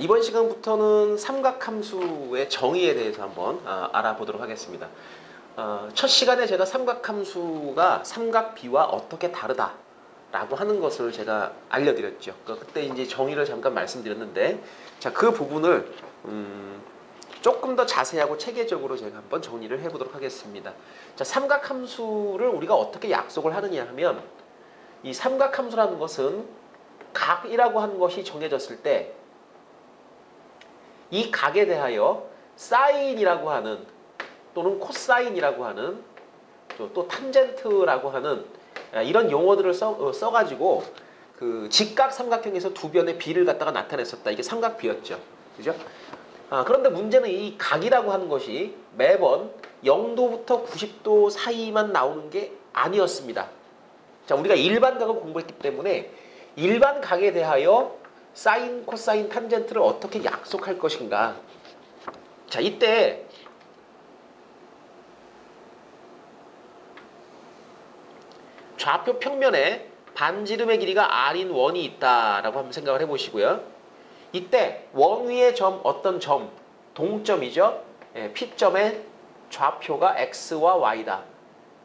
이번 시간부터는 삼각함수의 정의에 대해서 한번 알아보도록 하겠습니다. 첫 시간에 제가 삼각함수가 삼각비와 어떻게 다르다라고 하는 것을 제가 알려드렸죠. 그때 이제 정의를 잠깐 말씀드렸는데, 자, 그 부분을 조금 더 자세하고 체계적으로 제가 한번 정리를 해보도록 하겠습니다. 자, 삼각함수를 우리가 어떻게 약속을 하느냐 하면, 이 삼각함수라는 것은 각이라고 하는 것이 정해졌을 때 이 각에 대하여 사인이라고 하는 또는 코사인이라고 하는 또 탄젠트라고 하는 이런 용어들을 써가지고 그 직각 삼각형에서 두 변의 비를 갖다가 나타냈었다. 이게 삼각비였죠. 그죠? 그런데 문제는 이 각이라고 하는 것이 매번 0도부터 90도 사이만 나오는 게 아니었습니다. 자, 우리가 일반 각을 공부했기 때문에 일반 각에 대하여 사인, 코사인, 탄젠트를 어떻게 약속할 것인가. 자, 이때 좌표 평면에 반지름의 길이가 r인 원이 있다라고 한번 생각을 해보시고요. 이때 원 위의 점, 어떤 점, 동점이죠. P점의 좌표가 x와 y다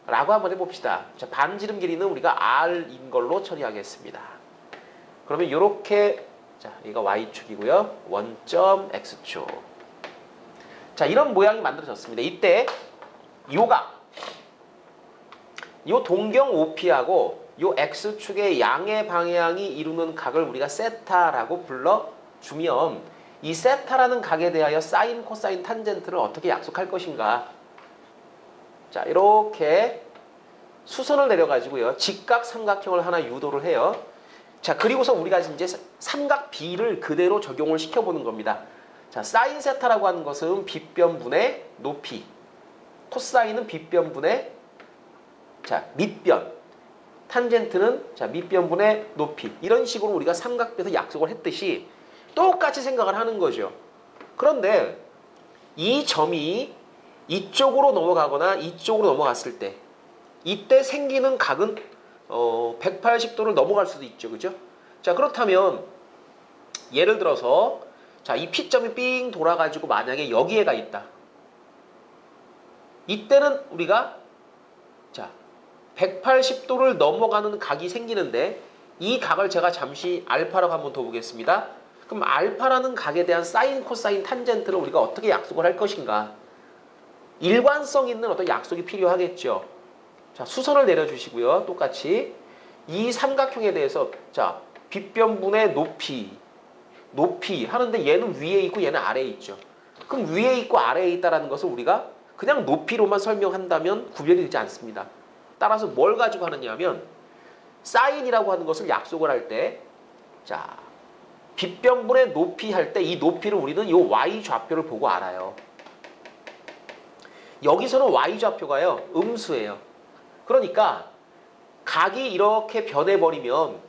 라고 한번 해봅시다. 자, 반지름 길이는 우리가 r인 걸로 처리하겠습니다. 그러면 이렇게, 자, 이거 y축이고요. 원점 x축. 자, 이런 모양이 만들어졌습니다. 이때 요각, 요 동경 OP하고 요 x축의 양의 방향이 이루는 각을 우리가 세타라고 불러주면, 이 세타라는 각에 대하여 사인, 코사인, 탄젠트를 어떻게 약속할 것인가. 자, 이렇게 수선을 내려가지고요. 직각 삼각형을 하나 유도를 해요. 자, 그리고서 우리가 이제 삼각비를 그대로 적용을 시켜보는 겁니다. 자, 사인 세타라고 하는 것은 빗변분의 높이, 코사인은 빗변분의 밑변, 탄젠트는 밑변분의 높이. 이런 식으로 우리가 삼각비에서 약속을 했듯이 똑같이 생각을 하는 거죠. 그런데 이 점이 이쪽으로 넘어가거나 이쪽으로 넘어갔을 때, 이때 생기는 각은 180도를 넘어갈 수도 있죠. 그죠? 자, 그렇다면 예를 들어서 자, 이 P점이 삥 돌아가지고 만약에 여기에 가 있다. 이때는 우리가 자, 180도를 넘어가는 각이 생기는데, 이 각을 제가 잠시 알파라고 한번 더 보겠습니다. 그럼 알파라는 각에 대한 사인, 코사인, 탄젠트를 우리가 어떻게 약속을 할 것인가? 일관성 있는 어떤 약속이 필요하겠죠. 자, 수선을 내려주시고요. 똑같이 이 삼각형에 대해서 자, 빗변분의 높이 하는데 얘는 위에 있고 얘는 아래에 있죠. 그럼 위에 있고 아래에 있다는 것을 우리가 그냥 높이로만 설명한다면 구별이 되지 않습니다. 따라서 뭘 가지고 하느냐 하면, 사인이라고 하는 것을 약속을 할 때, 자, 빗변분의 높이 할 때 이 높이를 우리는 이 y 좌표를 보고 알아요. 여기서는 y 좌표가요, 음수예요. 그러니까 각이 이렇게 변해버리면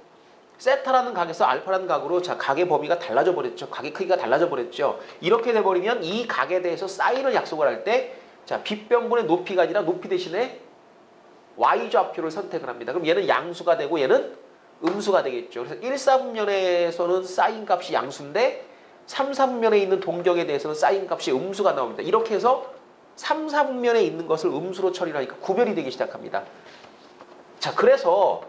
세타라는 각에서 알파라는 각으로 자, 각의 범위가 달라져 버렸죠. 각의 크기가 달라져 버렸죠. 이렇게 돼버리면 이 각에 대해서 사인을 약속을 할 때, 자, 빗변분의 높이가 아니라 높이 대신에 y 좌표를 선택을 합니다. 그럼 얘는 양수가 되고 얘는 음수가 되겠죠. 그래서 1사분면에서는 사인 값이 양수인데 3사분면에 있는 동경에 대해서는 사인 값이 음수가 나옵니다. 이렇게 해서 3사분면에 있는 것을 음수로 처리를 하니까 구별이 되기 시작합니다. 자, 그래서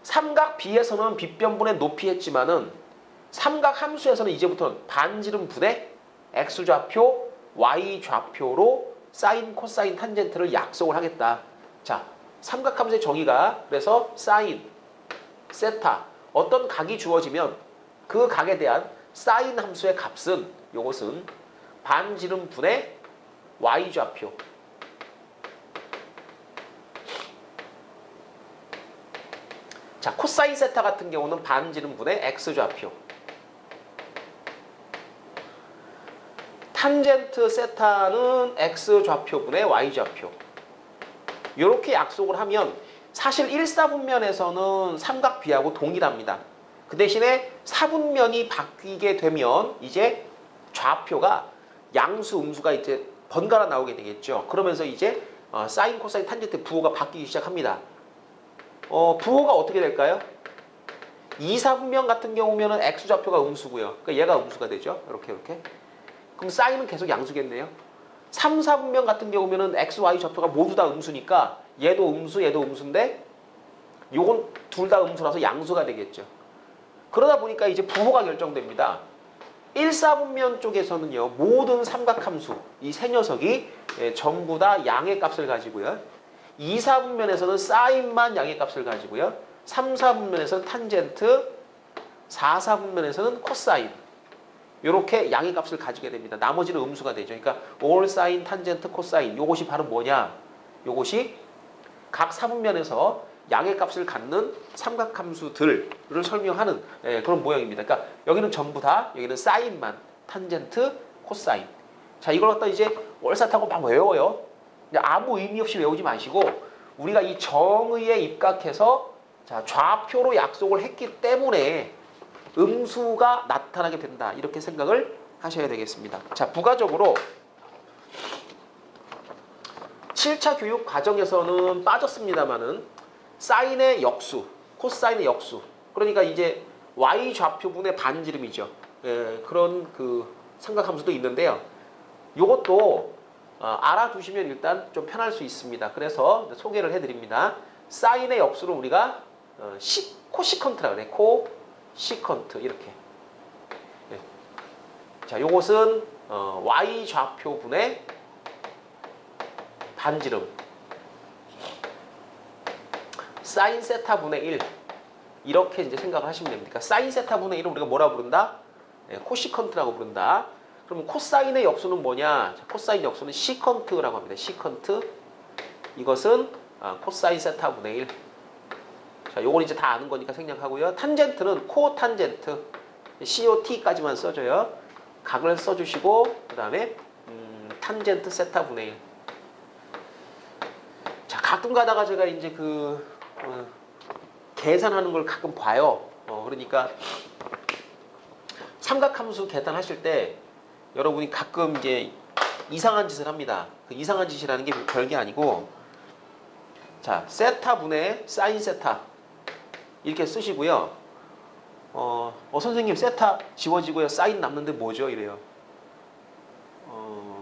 삼각비에서는 빗변분의 높이 했지만은 삼각함수에서는 이제부터는 반지름 분의 x좌표, y좌표로 사인, 코사인, 탄젠트를 약속을 하겠다. 자, 삼각함수의 정의가 그래서 사인, 세타, 어떤 각이 주어지면 그 각에 대한 사인 함수의 값은 요것은 반지름 분의 y좌표, 자, 코사인 세타 같은 경우는 반지름 분의 x좌표, 탄젠트 세타는 x좌표분의 y좌표. 이렇게 약속을 하면 사실 1사분면에서는 삼각비하고 동일합니다. 그 대신에 사분면이 바뀌게 되면 이제 좌표가 양수, 음수가 이제 번갈아 나오게 되겠죠. 그러면서 이제 사인, 코사인, 탄젠트 부호가 바뀌기 시작합니다. 부호가 어떻게 될까요? 2, 4분면 같은 경우면은 x 좌표가 음수고요. 그러니까 얘가 음수가 되죠. 이렇게. 그럼 사인은 계속 양수겠네요. 3, 4분면 같은 경우면은 x, y 좌표가 모두 다 음수니까 얘도 음수, 얘도 음수인데 요건 둘 다 음수라서 양수가 되겠죠. 그러다 보니까 이제 부호가 결정됩니다. 1, 4분면 쪽에서는요. 모든 삼각함수 이 세 녀석이 전부 다 양의 값을 가지고요. 2, 4분면에서는 사인만 양의 값을 가지고요. 3, 4분면에서는 탄젠트, 4, 4분면에서는 코사인. 이렇게 양의 값을 가지게 됩니다. 나머지는 음수가 되죠. 그러니까 all 사인, 탄젠트, 코사인. 요것이 바로 뭐냐? 요것이 각 4분면에서 양의 값을 갖는 삼각함수들을 설명하는 그런 모양입니다. 그러니까 여기는 전부 다 여기는 사인만, 탄젠트, 코사인. 자, 이걸 갖다 이제 월사타고 막 외워요. 아무 의미 없이 외우지 마시고 우리가 이 정의에 입각해서 자, 좌표로 약속을 했기 때문에 음수가 나타나게 된다. 이렇게 생각을 하셔야 되겠습니다. 자, 부가적으로 7차 교육 과정에서는 빠졌습니다만은 사인의 역수, 코사인의 역수. 그러니까 이제 y 좌표분의 반지름이죠. 그런 그 삼각함수도 있는데요. 요것도 알아두시면 일단 좀 편할 수 있습니다. 그래서 소개를 해드립니다. 사인의 역수를 우리가 코시컨트라고 그래. 코시컨트 이렇게. 자, 요것은 y 좌표분의 반지름. 사인 세타분의 1 이렇게 이제 생각을 하시면 됩니다. 그러니까 사인 세타분의 1을 우리가 뭐라 부른다? 코시컨트라고 부른다. 그러면 코사인의 역수는 뭐냐? 자, 코사인 역수는 시컨트라고 합니다. 시컨트. 이것은 코사인 세타분의 1. 자, 요건 이제 다 아는 거니까 생략하고요. 탄젠트는 코탄젠트. COT까지만 써줘요. 각을 써주시고 그 다음에 탄젠트 세타분의 1. 자, 가끔 가다가 제가 이제 계산하는 걸 가끔 봐요. 그러니까 삼각함수 계산하실 때 여러분이 가끔 이제 이상한 짓을 합니다. 그 이상한 짓이라는 게 별게 아니고 자, 세타분의 사인 세타 이렇게 쓰시고요. 선생님 세타 지워지고요. 사인 남는데 뭐죠? 이래요.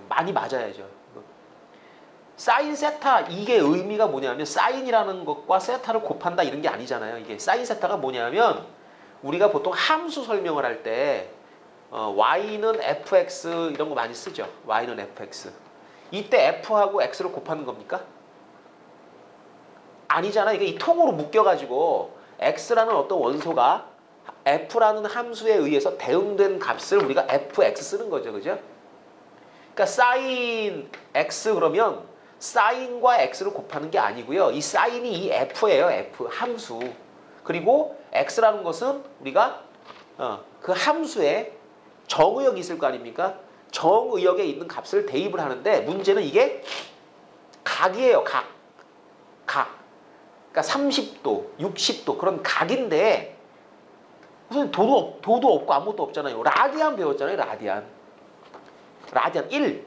많이 맞아야죠. 사인 세타 이게 의미가 뭐냐면 사인이라는 것과 세타를 곱한다 이런 게 아니잖아요. 이게 사인 세타가 뭐냐면 우리가 보통 함수 설명을 할 때 y는 fx 이런 거 많이 쓰죠. y는 fx. 이때 f하고 x를 곱하는 겁니까? 아니잖아. 이게 이 통으로 묶여가지고 x라는 어떤 원소가 f라는 함수에 의해서 대응된 값을 우리가 fx 쓰는 거죠. 그죠? 그러니까 사인 x 그러면 사인과 x를 곱하는 게 아니고요. 이 사인이 이 f예요. f 함수. 그리고 x라는 것은 우리가 그 함수에 정의역이 있을 거 아닙니까? 정의역에 있는 값을 대입을 하는데 문제는 이게 각이에요. 각. 그러니까 30도, 60도 그런 각인데 무슨 도도 없고 아무것도 없잖아요. 라디안 배웠잖아요. 라디안 1.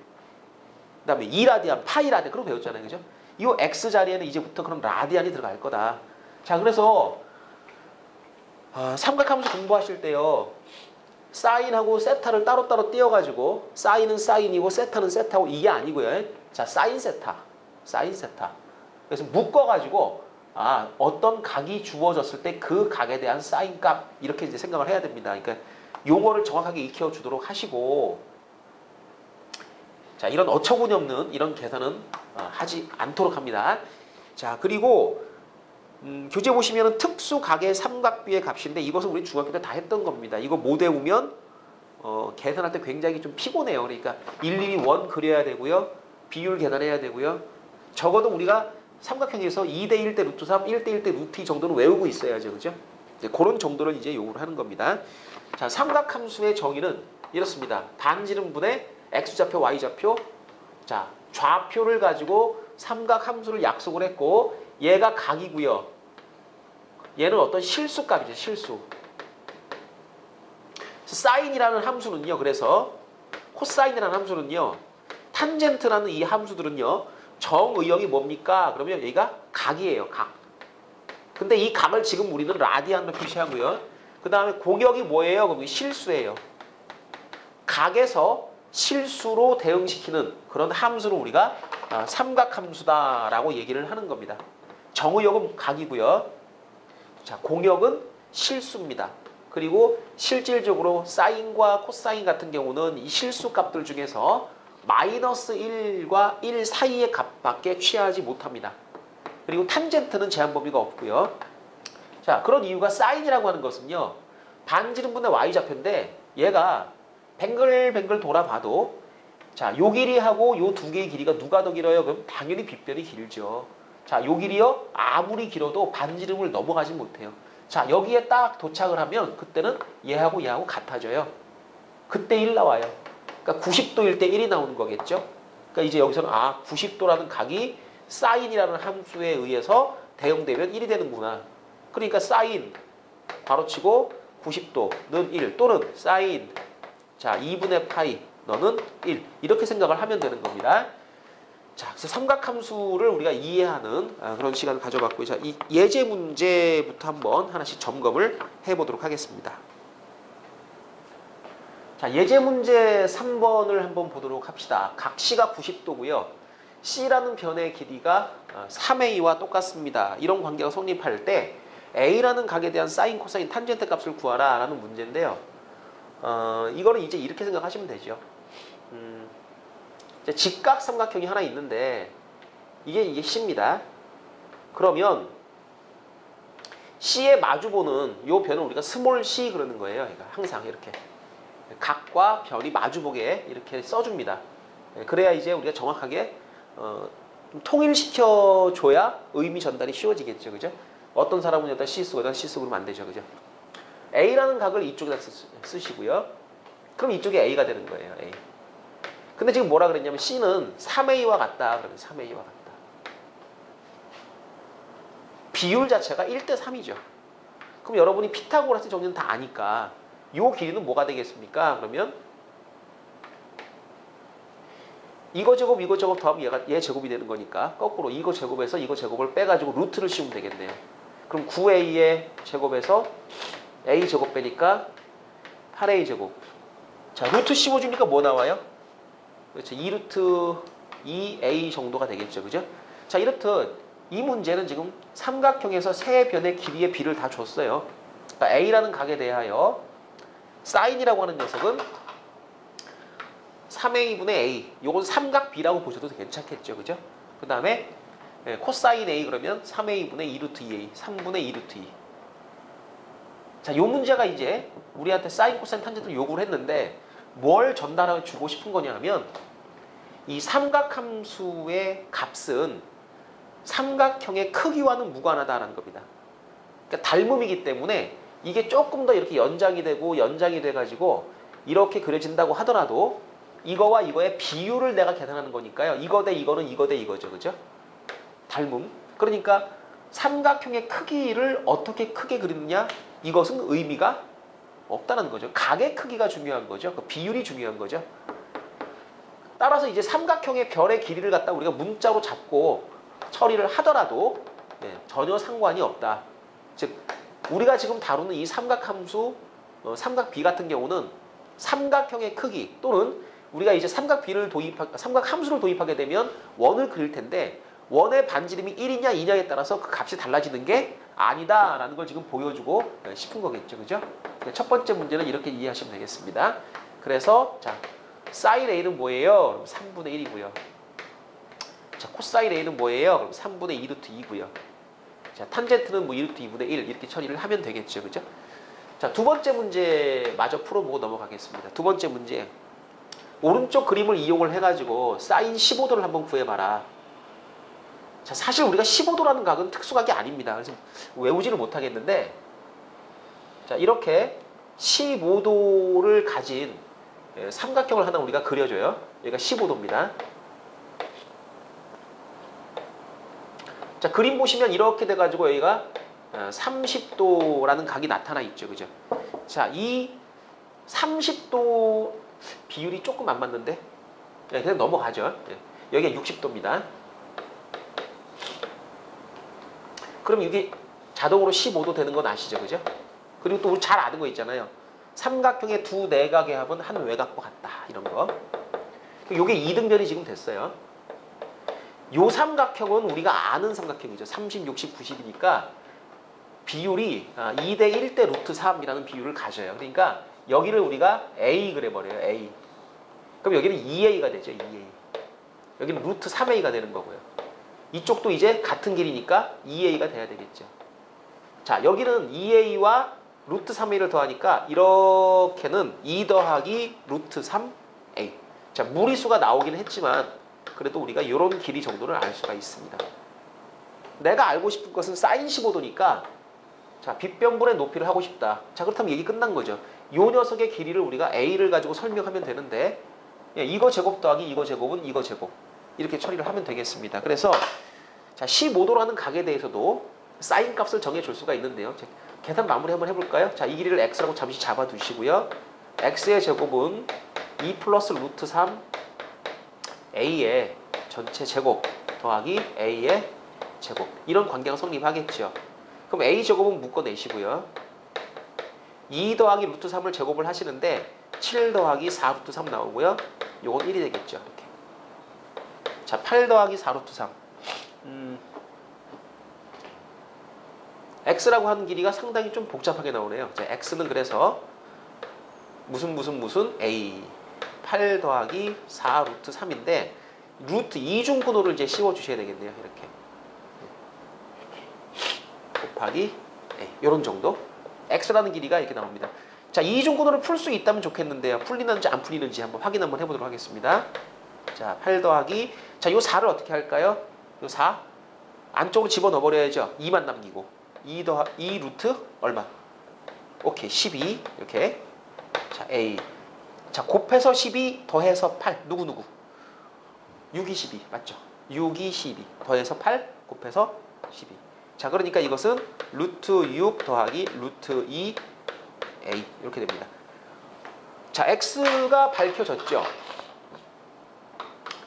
그 다음에 2라디안, 파이라디안 그런 거 배웠잖아요. 그죠? 이 x 자리에는 이제부터 그럼 라디안이 들어갈 거다. 자, 그래서 삼각함수 공부하실 때요. 사인하고 세타를 따로따로 띄워가지고 사인은 사인이고 세타는 세타고 이게 아니고요. 자, 사인 세타. 그래서 묶어가지고 어떤 각이 주어졌을 때 그 각에 대한 사인 값 이렇게 이제 생각을 해야 됩니다. 그러니까 용어를 정확하게 익혀주도록 하시고 자, 이런 어처구니 없는 이런 계산은 하지 않도록 합니다. 자, 그리고 교재 보시면은 특수각의 삼각비의 값인데 이것은 우리 중학교 때 다 했던 겁니다. 이거 못 외우면 계산할 때 굉장히 좀 피곤해요. 그러니까 일일이 원 그려야 되고요. 비율 계산해야 되고요. 적어도 우리가 삼각형에서 2대1 대 루트 3, 1대1 대 루트 2 정도는 외우고 있어야죠. 그죠? 그런 정도를 이제 요구를 하는 겁니다. 자, 삼각함수의 정의는 이렇습니다. 반지름분의 x좌표, y좌표. 자, 좌표를 가지고 삼각함수를 약속을 했고 얘가 각이고요. 얘는 어떤 실수값이죠. 실수. 사인이라는 함수는요. 그래서 코사인이라는 함수는요. 탄젠트라는 이 함수들은요. 정의역이 뭡니까? 그러면 여기가 각이에요. 각. 근데 이 각을 지금 우리는 라디안으로 표시하고요. 그 다음에 공역이 뭐예요? 그럼 실수예요. 각에서 실수로 대응시키는 그런 함수를 우리가 삼각함수다라고 얘기를 하는 겁니다. 정의역은 각이고요. 자, 공역은 실수입니다. 그리고 실질적으로 사인과 코사인 같은 경우는 이 실수 값들 중에서 마이너스 1과 1 사이의 값밖에 취하지 못합니다. 그리고 탄젠트는 제한 범위가 없고요. 자, 그런 이유가 사인이라고 하는 것은요. 반지름분의 y좌표인데 얘가 뱅글뱅글 돌아봐도 자, 요 길이하고 요 두 개의 길이가 누가 더 길어요? 그럼 당연히 빗변이 길죠. 자, 요 길이요. 아무리 길어도 반지름을 넘어가지 못해요. 자, 여기에 딱 도착을 하면 그때는 얘하고 얘하고 같아져요. 그때 1 나와요. 그러니까 90도일 때 1이 나오는 거겠죠. 그러니까 이제 여기서는 90도라는 각이 사인이라는 함수에 의해서 대응되면 1이 되는구나. 그러니까 사인 바로치고 90도는 1 또는 사인 자 2분의 파이 너는 1 이렇게 생각을 하면 되는 겁니다. 자, 그래서 삼각함수를 우리가 이해하는 그런 시간을 가져봤고요. 자, 이 예제 문제부터 한번 하나씩 점검을 해보도록 하겠습니다. 자, 예제 문제 3번을 한번 보도록 합시다. 각 C가 90도고요. C라는 변의 길이가 3A와 똑같습니다. 이런 관계가 성립할 때 A라는 각에 대한 사인, 코사인, 탄젠트 값을 구하라 라는 문제인데요. 이거는 이제 이렇게 생각하시면 되죠. 이제 직각 삼각형이 하나 있는데 이게 C입니다. 그러면 C의 마주보는 이 변을 우리가 스몰 c 그러는 거예요. 그러니까 항상 이렇게 각과 변이 마주보게 이렇게 써줍니다. 그래야 이제 우리가 정확하게 좀 통일시켜줘야 의미 전달이 쉬워지겠죠. 그죠? 어떤 사람은 여기다 C 쓰고 여기다 C 쓰고 그러면 안 되죠. 그죠? A라는 각을 이쪽에다 쓰시고요. 그럼 이쪽이 A가 되는 거예요. A. 근데 지금 뭐라 그랬냐면 C는 3A와 같다. 그러면 3A와 같다. 비율 자체가 1대 3이죠. 그럼 여러분이 피타고라스 정리는 다 아니까 요 길이는 뭐가 되겠습니까? 그러면 이거 제곱 이거 제곱 더하면 얘 제곱이 되는 거니까 거꾸로 이거 제곱에서 이거 제곱을 빼가지고 루트를 씌우면 되겠네요. 그럼 9A의 제곱에서 A 제곱 빼니까 8A 제곱. 자, 루트 씌워주니까 뭐 나와요? 그렇죠. 2루트 2A 정도가 되겠죠. 그죠? 자, 이렇듯 이 문제는 지금 삼각형에서 세 변의 길이의 비를 다 줬어요. 그러니까 A라는 각에 대하여 사인이라고 하는 녀석은 3A분의 A. 요건 삼각 B라고 보셔도 괜찮겠죠. 그죠? 그 다음에 코사인 A 그러면 3A분의 2루트 2A. 3분의 2루트 2. 자, 요 문제가 이제 우리한테 사인, 코사인, 탄젠트를 요구를 했는데 뭘 전달해 주고 싶은 거냐 하면 이 삼각함수의 값은 삼각형의 크기와는 무관하다라는 겁니다. 그러니까 닮음이기 때문에 이게 조금 더 이렇게 연장이 되고 연장이 돼가지고 이렇게 그려진다고 하더라도 이거와 이거의 비율을 내가 계산하는 거니까요. 이거 대 이거는 이거 대 이거죠. 그죠? 닮음. 그러니까 삼각형의 크기를 어떻게 크게 그리느냐 이것은 의미가 없다는 거죠. 각의 크기가 중요한 거죠. 그 비율이 중요한 거죠. 따라서 이제 삼각형의 별의 길이를 갖다 우리가 문자로 잡고 처리를 하더라도 전혀 상관이 없다. 즉 우리가 지금 다루는 이 삼각함수 삼각 B 같은 경우는 삼각형의 크기 또는 우리가 이제 삼각함수를 도입하게 되면 원을 그릴 텐데 원의 반지름이 1이냐 2냐에 따라서 그 값이 달라지는 게 아니다라는 걸 지금 보여주고 싶은 거겠죠. 그죠? 첫 번째 문제는 이렇게 이해하시면 되겠습니다. 그래서 자, 사인 A는 뭐예요? 그럼 3분의 1이고요. 자, 코사인 A는 뭐예요? 그럼 3분의 2루트 2고요. 자, 탄젠트는 뭐 2루트 2분의 1 이렇게 처리를 하면 되겠죠. 그죠? 자, 두 번째 문제 마저 풀어보고 넘어가겠습니다. 두 번째 문제. 오른쪽 그림을 이용을 해가지고 사인 15도를 한번 구해봐라. 자, 사실 우리가 15도라는 각은 특수각이 아닙니다. 그래서 외우지를 못하겠는데 자, 이렇게 15도를 가진 삼각형을 하나 우리가 그려줘요. 여기가 15도입니다. 자, 그림 보시면 이렇게 돼가지고 여기가 30도라는 각이 나타나 있죠. 그죠? 자, 이 30도 비율이 조금 안 맞는데 그냥 넘어가죠. 여기가 60도입니다. 그럼 이게 자동으로 15도 되는 건 아시죠? 그죠? 그리고 또 우리 잘 아는 거 있잖아요. 삼각형의 두 내각의 합은 한 외곽과 같다. 이런 거. 요게 이등변이 지금 됐어요. 요 삼각형은 우리가 아는 삼각형이죠. 30, 60, 90이니까 비율이 2대 1대 루트 3이라는 비율을 가져요. 그러니까 여기를 우리가 A 그래버려요. A. 그럼 여기는 2A가 되죠. 2A. 여기는 루트 3A가 되는 거고요. 이쪽도 이제 같은 길이니까 2A가 돼야 되겠죠. 자, 여기는 2A와 루트 3A를 더하니까 이렇게는 2 더하기 루트 3A. 자, 무리수가 나오긴 했지만 그래도 우리가 이런 길이 정도를 알 수가 있습니다. 내가 알고 싶은 것은 사인 15도니까 자, 빗변분의 높이를 하고 싶다. 자, 그렇다면 얘기 끝난 거죠. 요 녀석의 길이를 우리가 A를 가지고 설명하면 되는데 이거 제곱 더하기 이거 제곱은 이거 제곱 이렇게 처리를 하면 되겠습니다. 그래서 자, 15도라는 각에 대해서도 사인 값을 정해줄 수가 있는데요. 자, 계산 마무리 한번 해볼까요? 자, 이 길이를 x라고 잠시 잡아두시고요. x의 제곱은 2 플러스 루트 3 a의 전체 제곱 더하기 a의 제곱 이런 관계가 성립하겠죠. 그럼 a 제곱은 묶어내시고요. 2 더하기 루트 3을 제곱을 하시는데 7 더하기 4 루트 3 나오고요. 요건 1이 되겠죠. 이렇게. 자, 8 더하기 4 루트 3 x라고 하는 길이가 상당히 좀 복잡하게 나오네요. 자, x는 그래서 무슨 a 8 더하기 4 루트 3인데 루트 이중근호를 이제 씌워주셔야 되겠네요. 이렇게 곱하기 a 이런 정도 x라는 길이가 이렇게 나옵니다. 자, 이중근호를 풀 수 있다면 좋겠는데요. 풀리는지 안 풀리는지 한번 확인 한번 해보도록 하겠습니다. 자, 8 더하기 자, 요 4를 어떻게 할까요? 요 4 안쪽으로 집어넣어 버려야죠. 2만 남기고 2 루트 얼마? 오케이 12 이렇게 자 A 자 곱해서 12 더해서 8 누구 6이 12 맞죠? 6이 12 더해서 8 곱해서 12 자 그러니까 이것은 루트 6 더하기 루트 2 A 이렇게 됩니다. 자 X가 밝혀졌죠?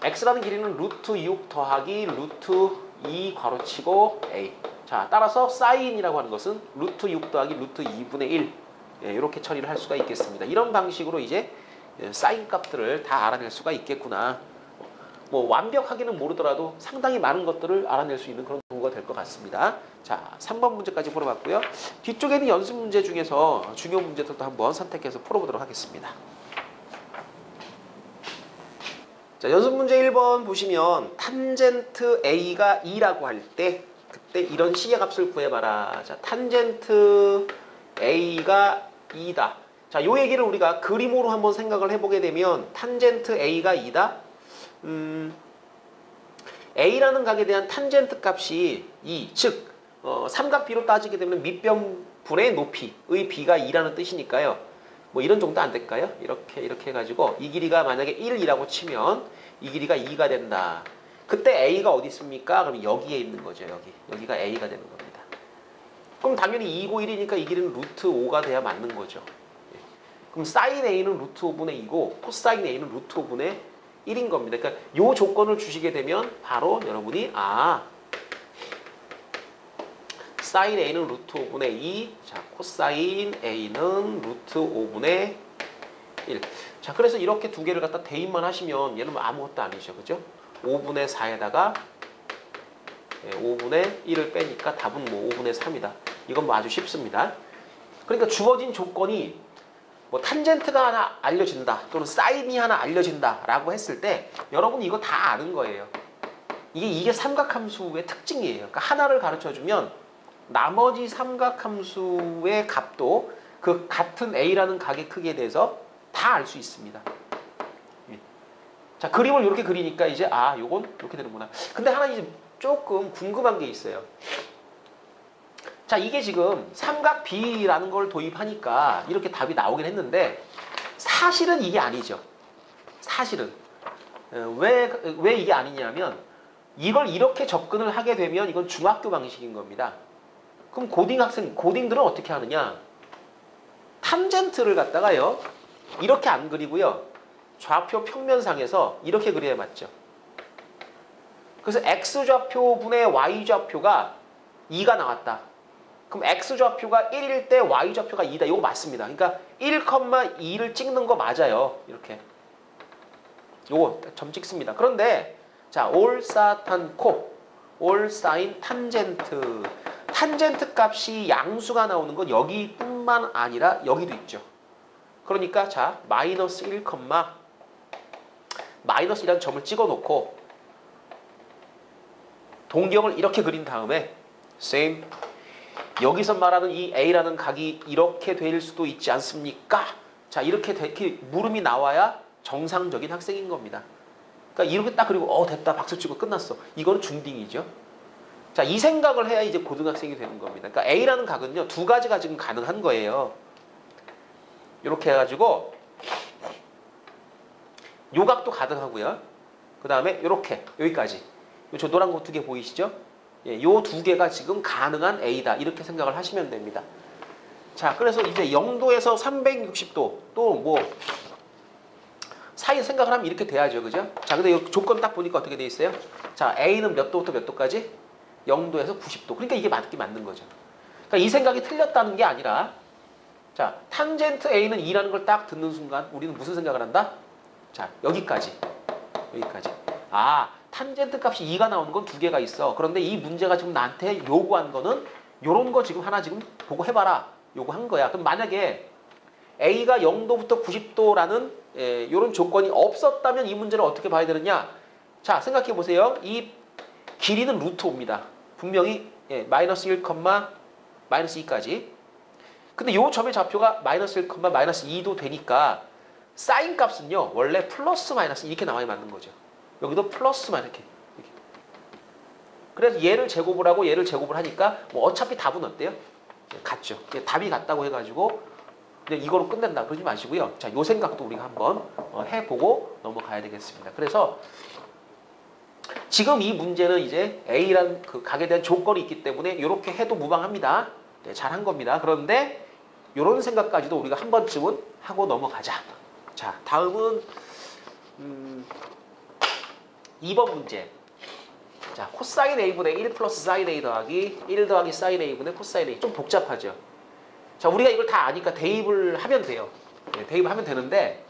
X라는 길이는 루트 6 더하기 루트 2 괄호치고 A 자, 따라서 사인이라고 하는 것은 루트 6 더하기 루트 2분의 1 이렇게 처리를 할 수가 있겠습니다. 이런 방식으로 이제 사인 값들을 다 알아낼 수가 있겠구나. 뭐 완벽하게는 모르더라도 상당히 많은 것들을 알아낼 수 있는 그런 도구가 될 것 같습니다. 자, 3번 문제까지 풀어봤고요. 뒤쪽에는 연습 문제 중에서 중요 문제들도 한번 선택해서 풀어보도록 하겠습니다. 자, 연습 문제 1번 보시면 탄젠트 A가 2라고 할 때 그때 이런 식의 값을 구해봐라. 자, 탄젠트 A가 2다. 자, 요 얘기를 우리가 그림으로 한번 생각을 해보게 되면 탄젠트 A가 2다. A라는 각에 대한 탄젠트 값이 2, 즉 삼각비로 따지게 되면 밑변분의 높이의 B가 2라는 뜻이니까요. 뭐 이런 정도 안 될까요? 이렇게 해가지고 이 길이가 만약에 1이라고 치면 이 길이가 2가 된다. 그때 A가 어디 있습니까? 그럼 여기에 있는 거죠. 여기가 A가 되는 겁니다. 그럼 당연히 2고 1이니까 이 길이는 루트 5가 돼야 맞는 거죠. 그럼 사인 A는 루트 5분의 2고 코사인 A는 루트 5분의 1인 겁니다. 그러니까 이 조건을 주시게 되면 바로 여러분이 사인 A는 루트 5분의 2 자, 코사인 A는 루트 5분의 1 자, 그래서 이렇게 두 개를 갖다 대입만 하시면 얘는 뭐 아무것도 아니죠. 그죠? 5분의 4에다가 5분의 1을 빼니까 답은 뭐 5분의 3이다. 이건 뭐 아주 쉽습니다. 그러니까 주어진 조건이 뭐 탄젠트가 하나 알려진다 또는 사인이 하나 알려진다 라고 했을 때 여러분 이거 다 아는 거예요. 이게 삼각함수의 특징이에요. 그러니까 하나를 가르쳐주면 나머지 삼각함수의 값도 그 같은 A라는 각의 크기에 대해서 다 알 수 있습니다. 자, 그림을 이렇게 그리니까 이제 요건 이렇게 되는구나. 근데 하나 이제 조금 궁금한 게 있어요. 자, 이게 지금 삼각 B라는 걸 도입하니까 이렇게 답이 나오긴 했는데 사실은 이게 아니죠. 사실은 왜 이게 아니냐면 이걸 이렇게 접근을 하게 되면 이건 중학교 방식인 겁니다. 그럼 고딩들은 어떻게 하느냐? 탄젠트를 갖다가요 이렇게 안 그리고요 좌표 평면상에서 이렇게 그려야 맞죠. 그래서 x좌표분의 y좌표가 2가 나왔다. 그럼 x좌표가 1일 때 y좌표가 2다. 이거 맞습니다. 그러니까 1,2를 찍는 거 맞아요. 이렇게. 요거 점 찍습니다. 그런데 자, 올사탄코, 올사인 탄젠트. 탄젠트 값이 양수가 나오는 건 여기뿐만 아니라 여기도 있죠. 그러니까 자, 마이너스 1, 마이너스 1이라는 점을 찍어놓고 동경을 이렇게 그린 다음에 same. 여기서 말하는 이 A라는 각이 이렇게 될 수도 있지 않습니까? 자, 이렇게 물음이 나와야 정상적인 학생인 겁니다. 그러니까 이렇게 딱 그리고 됐다 박수 치고 끝났어. 이거는 중딩이죠. 자, 이 생각을 해야 이제 고등학생이 되는 겁니다. 그러니까 A라는 각은요, 두 가지가 지금 가능한 거예요. 이렇게 해가지고 요 각도 가능하고요. 그 다음에 이렇게 여기까지. 저 노란 거 두 개 보이시죠? 예, 요 두 개가 지금 가능한 A다. 이렇게 생각을 하시면 됩니다. 자, 그래서 이제 0도에서 360도 또 뭐 사이 생각을 하면 이렇게 돼야죠. 그죠? 자, 근데 이 조건 딱 보니까 어떻게 돼 있어요? 자, A는 몇 도부터 몇 도까지? 0도에서 90도. 그러니까 이게 맞는 거죠. 그러니까 이 생각이 틀렸다는 게 아니라 자, 탄젠트 A는 2라는 걸 딱 듣는 순간 우리는 무슨 생각을 한다? 자, 여기까지. 아, 탄젠트 값이 2가 나오는 건 두 개가 있어. 그런데 이 문제가 지금 나한테 요구한 거는 요런 거 지금 하나 지금 보고 해봐라. 요구한 거야. 그럼 만약에 A가 0도부터 90도라는 요런 조건이 없었다면 이 문제를 어떻게 봐야 되느냐? 자, 생각해 보세요. 이 길이는 루트 5입니다. 분명히 마이너스 1, 마이너스 2까지. 근데 요 점의 좌표가 마이너스 1, 마이너스 2도 되니까 사인 값은요, 원래 플러스 마이너스 이렇게 나와야 맞는 거죠. 여기도 플러스 마이너스 이렇게. 그래서 얘를 제곱을 하고 얘를 제곱을 하니까 뭐 어차피 답은 어때요? 같죠. 답이 같다고 해가지고 그냥 이거로 끝낸다 그러지 마시고요. 자, 요 생각도 우리가 한번 해보고 넘어가야 되겠습니다. 그래서 지금 이 문제는 이제 A라는 그 각에 대한 조건이 있기 때문에 이렇게 해도 무방합니다. 네, 잘한 겁니다. 그런데 이런 생각까지도 우리가 한 번쯤은 하고 넘어가자. 자, 다음은 2번 문제. 자, 코사인 A분의 1 플러스 사인 A 더하기 1 더하기 사인 A분의 코사인 A. 좀 복잡하죠. 자, 우리가 이걸 다 아니까 대입을 하면 돼요. 네, 대입을 하면 되는데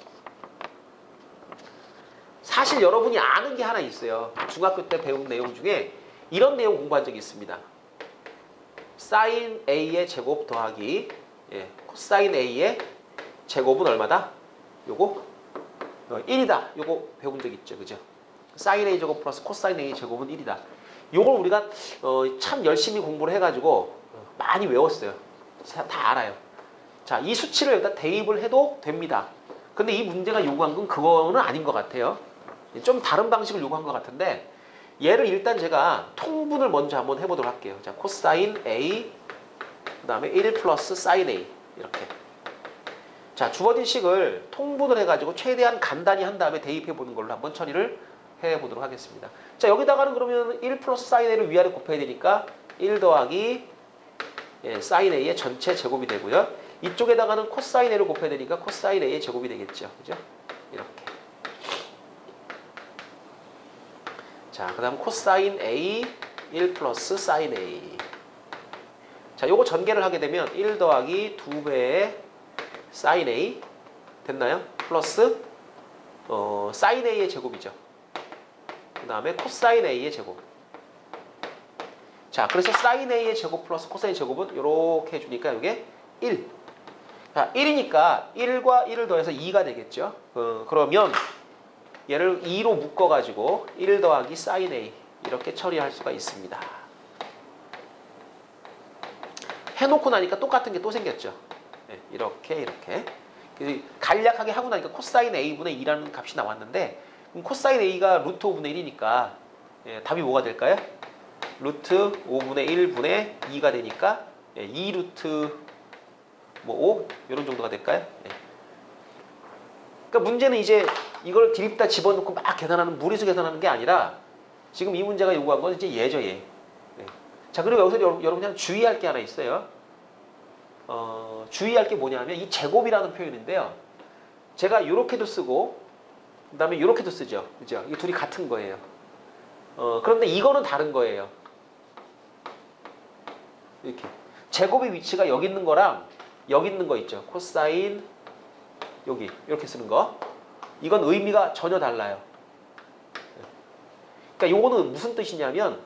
사실 여러분이 아는 게 하나 있어요. 중학교 때 배운 내용 중에 이런 내용 공부한 적이 있습니다. 사인 A의 제곱 더하기 코사인 A의 제곱은 얼마다? 요거 1이다. 요거 배운 적 있죠. 그죠? 사인 A 제곱 플러스 코사인 A 제곱은 1이다. 요걸 우리가 참 열심히 공부를 해가지고 많이 외웠어요. 다 알아요. 자, 이 수치를 여기다 대입을 해도 됩니다. 근데 이 문제가 요구한 건 그거는 아닌 것 같아요. 좀 다른 방식을 요구한 것 같은데 얘를 일단 제가 통분을 먼저 한번 해보도록 할게요. 자, 코사인 A 그 다음에 1 플러스 사인 A 이렇게. 자, 주어진 식을 통분을 해가지고 최대한 간단히 한 다음에 대입해보는 걸로 한번 처리를 해보도록 하겠습니다. 자, 여기다가는 그러면 1 플러스 사인 A를 위아래 곱해야 되니까 1 더하기 사인 A의 전체 제곱이 되고요. 이쪽에다가는 코사인 A를 곱해야 되니까 코사인 A의 제곱이 되겠죠. 그죠? 이렇게. 자, 그 다음 코사인 A 1 플러스 사인 A. 자, 요거 전개를 하게 되면 1 더하기 2배의 사인 A 됐나요? 플러스 사인 A의 제곱이죠. 그 다음에 코사인 A의 제곱. 자, 그래서 사인 A의 제곱 플러스 코사인 제곱은 이렇게 해주니까 이게 1. 자, 1이니까 1과 1을 더해서 2가 되겠죠. 그러면 얘를 2로 묶어가지고 1 더하기 사인 A 이렇게 처리할 수가 있습니다. 해놓고 나니까 똑같은 게 또 생겼죠. 네, 이렇게. 간략하게 하고 나니까 코사인 A분의 2라는 값이 나왔는데 그럼 코사인 A가 루트 5분의 1이니까 답이 뭐가 될까요? 루트 5분의 1분의 2가 되니까 2루트 5 이런 정도가 될까요? 그러니까 문제는 이제 이걸 드립다 집어넣고 막 계산하는 무리수 계산하는 게 아니라 지금 이 문제가 요구한 건 이제 얘죠, 얘. 자, 그리고 여기서 여러분 그냥 주의할 게 하나 있어요. 주의할 게 뭐냐면 이 제곱이라는 표현인데요. 제가 이렇게도 쓰고 그 다음에 이렇게도 쓰죠. 그죠? 이게 둘이 같은 거예요. 그런데 이거는 다른 거예요. 이렇게. 제곱의 위치가 여기 있는 거랑 여기 있는 거 있죠. 코사인 여기 이렇게 쓰는 거. 이건 의미가 전혀 달라요. 그러니까 요거는 무슨 뜻이냐면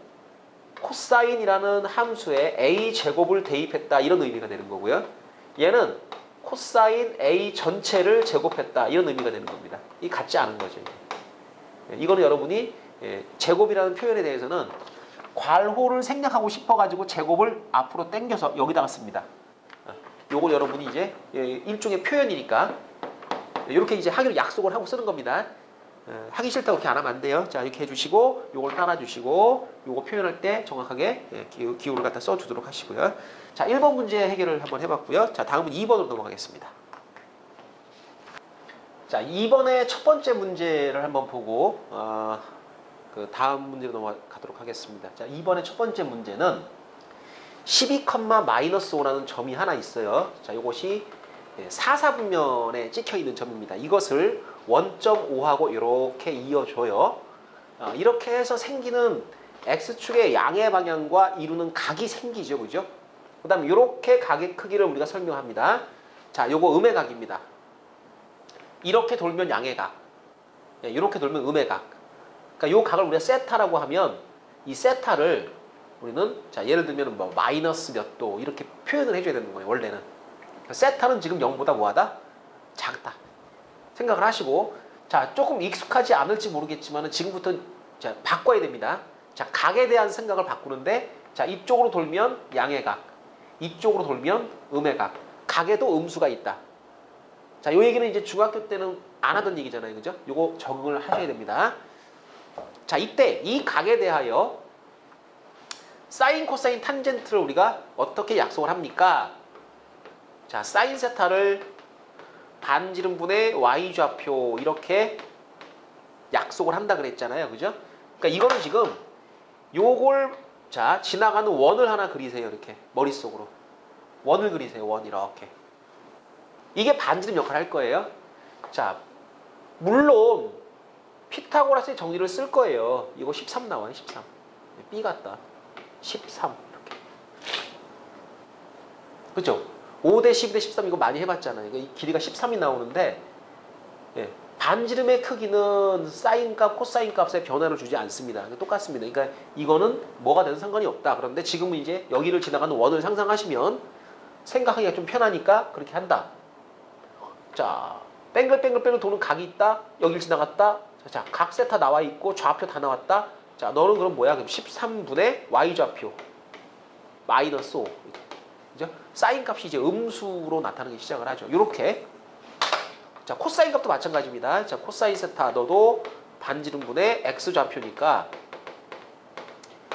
코사인이라는 함수에 a 제곱을 대입했다 이런 의미가 되는 거고요. 얘는 코사인 a 전체를 제곱했다 이런 의미가 되는 겁니다. 이 같지 않은 거죠. 이거는 여러분이 제곱이라는 표현에 대해서는 괄호를 생략하고 싶어가지고 제곱을 앞으로 당겨서 여기다가 씁니다. 요걸 여러분이 이제 일종의 표현이니까 이렇게 이제 하기로 약속을 하고 쓰는 겁니다. 하기 싫다고 그렇게 안 하면 안 돼요. 자, 이렇게 해주시고 요걸 따라주시고 요거 표현할 때 정확하게 기호를 갖다 써주도록 하시고요. 자, 1번 문제 해결을 한번 해봤고요. 자, 다음은 2번으로 넘어가겠습니다. 자, 2번의 첫 번째 문제를 한번 보고 그 다음 문제로 넘어가도록 하겠습니다. 자, 2번의 첫 번째 문제는 12,-5라는 점이 하나 있어요. 자, 이것이 사사분면에 찍혀 있는 점입니다. 이것을 원점5하고 이렇게 이어줘요. 이렇게 해서 생기는 x축의 양의 방향과 이루는 각이 생기죠. 그죠? 그 다음에 이렇게 각의 크기를 우리가 설명합니다. 자, 요거 음의 각입니다. 이렇게 돌면 양의 각, 이렇게 돌면 음의 각. 그러니까 요 각을 우리가 세타라고 하면 이 세타를 우리는 자, 예를 들면 뭐 마이너스 몇 도 이렇게 표현을 해줘야 되는 거예요. 원래는. 세타는 지금 0보다 뭐하다? 작다. 생각을 하시고, 자, 조금 익숙하지 않을지 모르겠지만 지금부터 자, 바꿔야 됩니다. 자, 각에 대한 생각을 바꾸는데, 자, 이쪽으로 돌면 양의 각, 이쪽으로 돌면 음의 각, 각에도 음수가 있다. 자, 요 얘기는 이제 중학교 때는 안 하던 얘기잖아요. 그죠? 요거 적응을 하셔야 됩니다. 자, 이때 이 각에 대하여 사인, 코사인, 탄젠트를 우리가 어떻게 약속을 합니까? 자, 사인 세타를 반지름분의 y좌표 이렇게 약속을 한다 그랬잖아요. 그죠? 그러니까 이거는 지금 요걸 자, 지나가는 원을 하나 그리세요. 이렇게 머릿속으로. 원을 그리세요. 원 이렇게. 이게 반지름 역할을 할 거예요. 자, 물론 피타고라스의 정리를 쓸 거예요. 이거 13 나와요. 13. B 같다. 13 이렇게. 그죠? 5대 12대 13 이거 많이 해봤잖아요. 이 길이가 13이 나오는데 반지름의 크기는 사인 값, 코사인 값에 변화를 주지 않습니다. 똑같습니다. 그러니까 이거는 뭐가 돼도 상관이 없다. 그런데 지금은 이제 여기를 지나가는 원을 상상하시면 생각하기가 좀 편하니까 그렇게 한다. 자, 뱅글뱅글 도는 각이 있다. 여길 지나갔다. 자, 각 세타 나와 있고 좌표 다 나왔다. 자, 너는 그럼 뭐야? 그럼 13분의 y좌표 마이너스 5. 그죠? 사인 값이 이제 음수로 나타나기 시작을 하죠. 이렇게. 자, 코사인 값도 마찬가지입니다. 자, 코사인 세타 너도 반지름분의 x좌표니까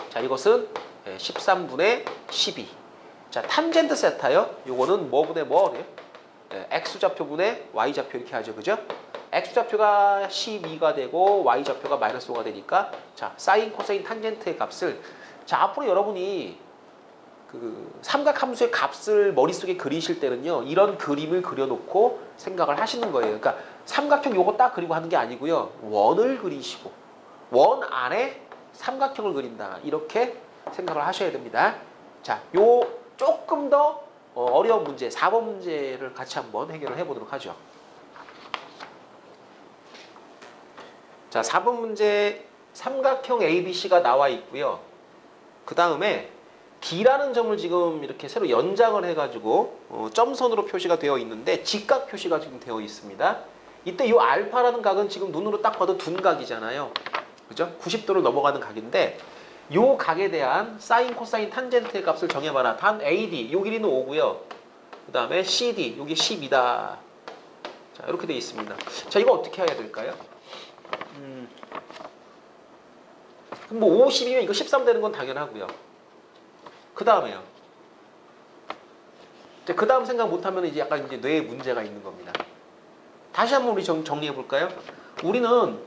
자, 이것은 13분의 12. 자, 탄젠트 세타요. 요거는 뭐분의 뭐래요? x좌표분의 y좌표 이렇게 하죠. 그죠? x좌표가 12가 되고 y좌표가 마이너스 5가 되니까 자, 사인, 코사인, 탄젠트의 값을 자, 앞으로 여러분이 그 삼각함수의 값을 머릿속에 그리실 때는요. 이런 그림을 그려놓고 생각을 하시는 거예요. 그러니까 삼각형 요거 딱 그리고 하는 게 아니고요. 원을 그리시고 원 안에 삼각형을 그린다. 이렇게 생각을 하셔야 됩니다. 자, 요 조금 더 어려운 문제, 4번 문제를 같이 한번 해결을 해보도록 하죠. 자, 4번 문제 삼각형 ABC가 나와 있고요. 그 다음에 D라는 점을 지금 이렇게 새로 연장을 해가지고 점선으로 표시가 되어 있는데 직각 표시가 지금 되어 있습니다. 이때 이 알파라는 각은 지금 눈으로 딱 봐도 둔각이잖아요. 그죠? 90도를 넘어가는 각인데 이 각에 대한 사인, 코사인, 탄젠트의 값을 정해봐라. 단 AD, 요 길이는 5고요. 그 다음에 CD, 요게 10이다. 자, 이렇게 되어 있습니다. 자, 이거 어떻게 해야 될까요? 뭐 50이면 이거 13 되는 건 당연하고요. 그 다음에요. 그 다음 생각 못하면 이제 약간 이제 뇌에 문제가 있는 겁니다. 다시 한번 우리 정리해 볼까요? 우리는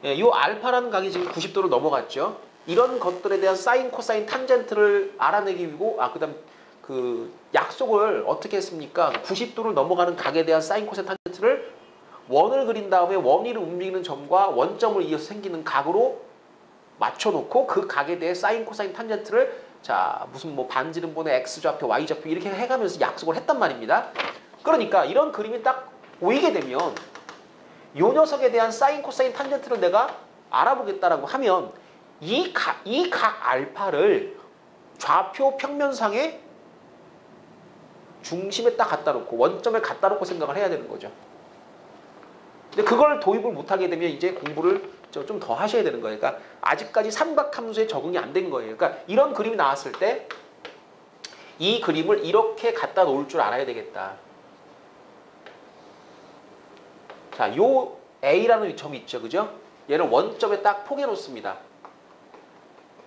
이 알파라는 각이 지금 90도를 넘어갔죠. 이런 것들에 대한 사인, 코사인, 탄젠트를 알아내기 위고 그다음 그 약속을 어떻게 했습니까? 90도를 넘어가는 각에 대한 사인, 코사인, 탄젠트를 원을 그린 다음에 원 위로 움직이는 점과 원점을 이어서 생기는 각으로 맞춰놓고 그 각에 대해 사인, 코사인, 탄젠트를 자, 무슨 뭐 반지름분의 x좌표, y좌표 이렇게 해가면서 약속을 했단 말입니다. 그러니까 이런 그림이 딱 보이게 되면 이 녀석에 대한 사인, 코사인, 탄젠트를 내가 알아보겠다라고 하면 이 각 알파를 좌표 평면상의 중심에 딱 갖다 놓고 원점에 갖다 놓고 생각을 해야 되는 거죠. 근데 그걸 도입을 못하게 되면 이제 공부를 좀 더 하셔야 되는 거예요. 그러니까 아직까지 삼각함수에 적응이 안 된 거예요. 그러니까 이런 그림이 나왔을 때 이 그림을 이렇게 갖다 놓을 줄 알아야 되겠다. 자, 요 A라는 점이 있죠. 그죠? 얘를 원점에 딱 포개 놓습니다.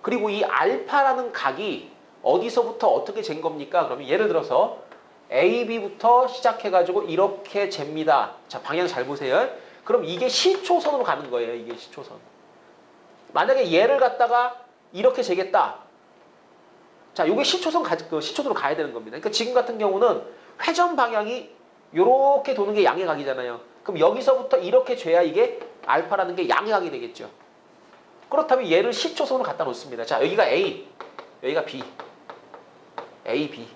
그리고 이 알파라는 각이 어디서부터 어떻게 잰 겁니까? 그러면 예를 들어서 AB부터 시작해가지고 이렇게 잽니다. 자, 방향 잘 보세요. 그럼 이게 시초선으로 가는 거예요. 이게 시초선. 만약에 얘를 갖다가 이렇게 재겠다. 자, 요게 시초선으로 가야 되는 겁니다. 그러니까 지금 같은 경우는 회전 방향이 요렇게 도는 게 양해각이잖아요. 그럼 여기서부터 이렇게 재야 이게 알파라는 게 양해각이 되겠죠. 그렇다면 얘를 시초선으로 갖다 놓습니다. 자, 여기가 A, 여기가 B. A, B.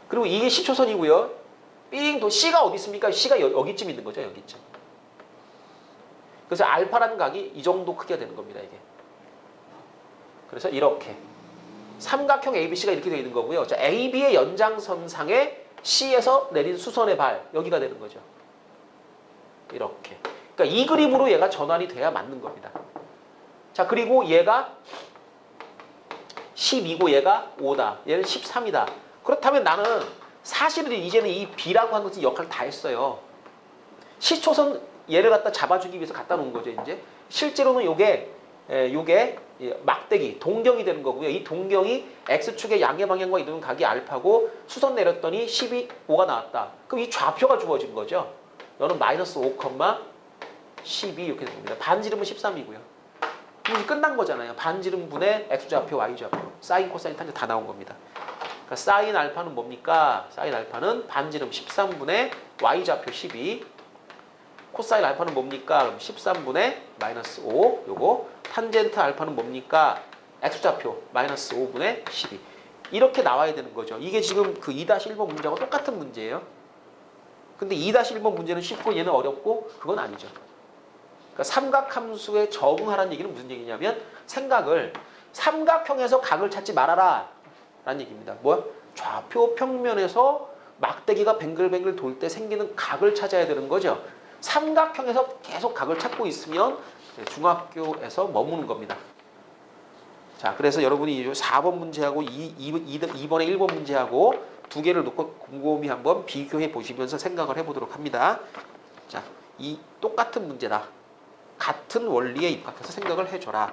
그리고 이게 시초선이고요. 삥 또 C가 어디 있습니까? C가 여기쯤 있는 거죠. 여기쯤. 그래서 알파라는 각이 이 정도 크기가 되는 겁니다. 이게. 그래서 이렇게 삼각형 ABC가 이렇게 되어 있는 거고요. 자, AB의 연장선상에 C에서 내린 수선의 발 여기가 되는 거죠. 이렇게. 그러니까 이 그림으로 얘가 전환이 돼야 맞는 겁니다. 자, 그리고 얘가 12고 얘가 5다. 얘는 13이다. 그렇다면 나는 사실은 이제는 이 B라고 하는 것이 역할을 다 했어요. 시초선 얘를 갖다 잡아주기 위해서 갖다 놓은 거죠. 이제 실제로는 요게 막대기, 동경이 되는 거고요. 이 동경이 X축의 양의 방향과 이루는 각이 알파고 수선 내렸더니 12,5가 나왔다. 그럼 이 좌표가 주어진 거죠. 너는 마이너스 5, 12 이렇게 됩니다. 반지름은 13이고요. 그럼 끝난 거잖아요. 반지름분의 X좌표, Y좌표, 사인, 코사인, 탄젠트 다 나온 겁니다. 그러니까 사인 알파는 뭡니까? 사인 알파는 반지름 13분의 Y좌표 12. 코사인 알파는 뭡니까? 그럼 13분의 마이너스 5. 요거. 탄젠트 알파는 뭡니까? X좌표 마이너스 5분의 12. 이렇게 나와야 되는 거죠. 이게 지금 그 2-1번 문제하고 똑같은 문제예요. 근데 2-1번 문제는 쉽고 얘는 어렵고 그건 아니죠. 그러니까 삼각함수에 적응하라는 얘기는 무슨 얘기냐면 생각을 삼각형에서 각을 찾지 말아라 라는 얘기입니다. 뭐야? 좌표 평면에서 막대기가 뱅글뱅글 돌 때 생기는 각을 찾아야 되는 거죠. 삼각형에서 계속 각을 찾고 있으면 중학교에서 머무는 겁니다. 자, 그래서 여러분이 4번 문제하고 2번의 1번 문제하고 두 개를 놓고 곰곰이 한번 비교해 보시면서 생각을 해보도록 합니다. 자, 이 똑같은 문제다. 같은 원리에 입각해서 생각을 해줘라.